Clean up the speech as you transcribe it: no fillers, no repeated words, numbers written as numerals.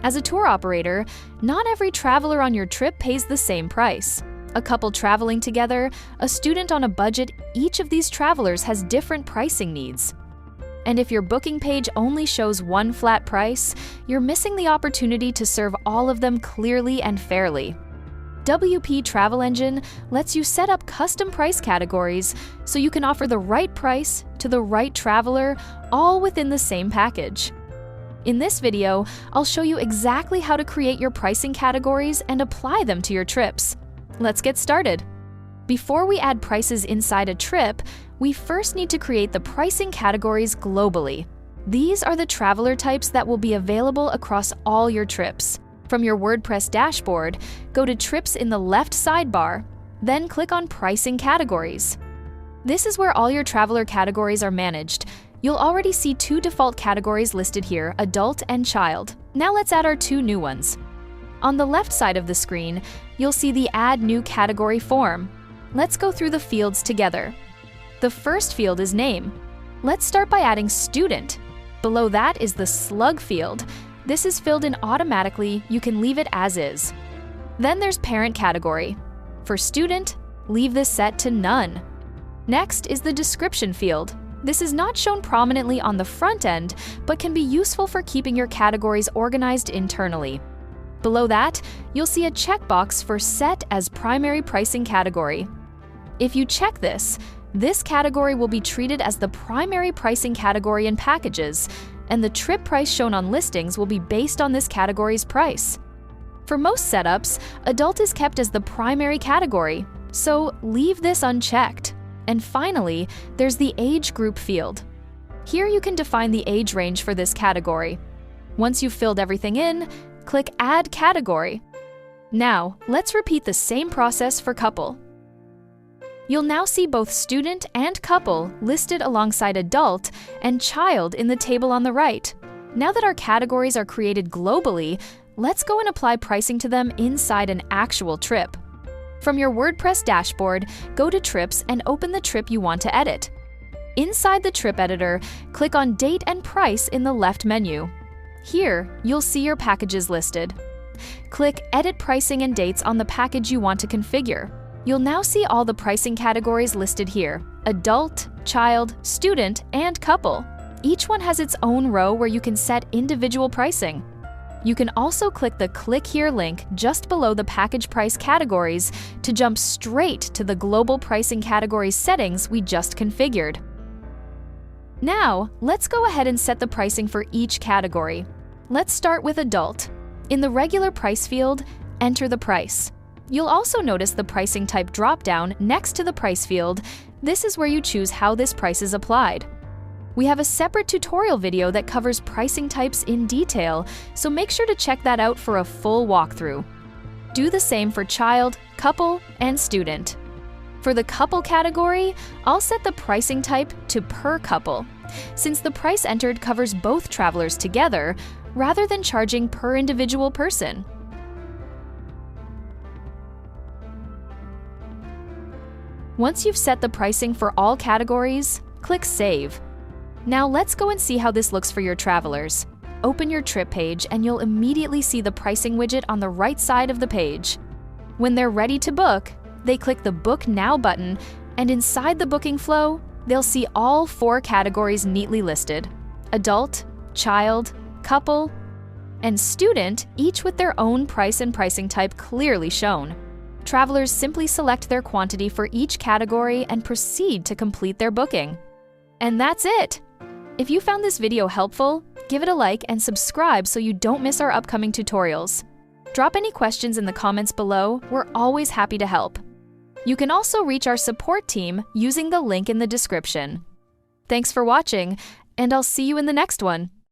As a tour operator, not every traveler on your trip pays the same price. A couple traveling together, a student on a budget, each of these travelers has different pricing needs. And if your booking page only shows one flat price, you're missing the opportunity to serve all of them clearly and fairly. WP Travel Engine lets you set up custom price categories so you can offer the right price to the right traveler, all within the same package. In this video, I'll show you exactly how to create your pricing categories and apply them to your trips. Let's get started. Before we add prices inside a trip, we first need to create the pricing categories globally. These are the traveler types that will be available across all your trips. From your WordPress dashboard, go to Trips in the left sidebar, then click on Pricing Categories. This is where all your traveler categories are managed. You'll already see two default categories listed here, Adult and Child. Now let's add our two new ones. On the left side of the screen, you'll see the Add New Category form. Let's go through the fields together. The first field is Name. Let's start by adding Student. Below that is the Slug field. This is filled in automatically, you can leave it as is. Then there's Parent category. For Student, leave this set to None. Next is the Description field. This is not shown prominently on the front end, but can be useful for keeping your categories organized internally. Below that, you'll see a checkbox for Set as Primary Pricing Category. If you check this category will be treated as the primary pricing category in packages, and the trip price shown on listings will be based on this category's price. For most setups, Adult is kept as the primary category, so leave this unchecked. And finally, there's the Age Group field. Here you can define the age range for this category. Once you've filled everything in, click Add Category. Now, let's repeat the same process for Couple. You'll now see both Student and Couple listed alongside Adult and Child in the table on the right. Now that our categories are created globally, let's go and apply pricing to them inside an actual trip. From your WordPress dashboard, go to Trips and open the trip you want to edit. Inside the trip editor, click on Date and Price in the left menu. Here, you'll see your packages listed. Click Edit Pricing and Dates on the package you want to configure. You'll now see all the pricing categories listed here: Adult, Child, Student, and Couple. Each one has its own row where you can set individual pricing. You can also click the Click Here link just below the package price categories to jump straight to the global pricing categories settings we just configured. Now, let's go ahead and set the pricing for each category. Let's start with Adult. In the regular price field, enter the price. You'll also notice the pricing type dropdown next to the price field. This is where you choose how this price is applied. We have a separate tutorial video that covers pricing types in detail, so make sure to check that out for a full walkthrough. Do the same for Child, Couple, and Student. For the Couple category, I'll set the pricing type to Per Couple, since the price entered covers both travelers together, rather than charging per individual person. Once you've set the pricing for all categories, click Save. Now let's go and see how this looks for your travelers. Open your trip page and you'll immediately see the pricing widget on the right side of the page. When they're ready to book, they click the Book Now button, and inside the booking flow, they'll see all 4 categories neatly listed: Adult, Child, Couple, and Student, each with their own price and pricing type clearly shown. Travelers simply select their quantity for each category and proceed to complete their booking. And that's it! If you found this video helpful, give it a like and subscribe so you don't miss our upcoming tutorials. Drop any questions in the comments below, we're always happy to help. You can also reach our support team using the link in the description. Thanks for watching, and I'll see you in the next one.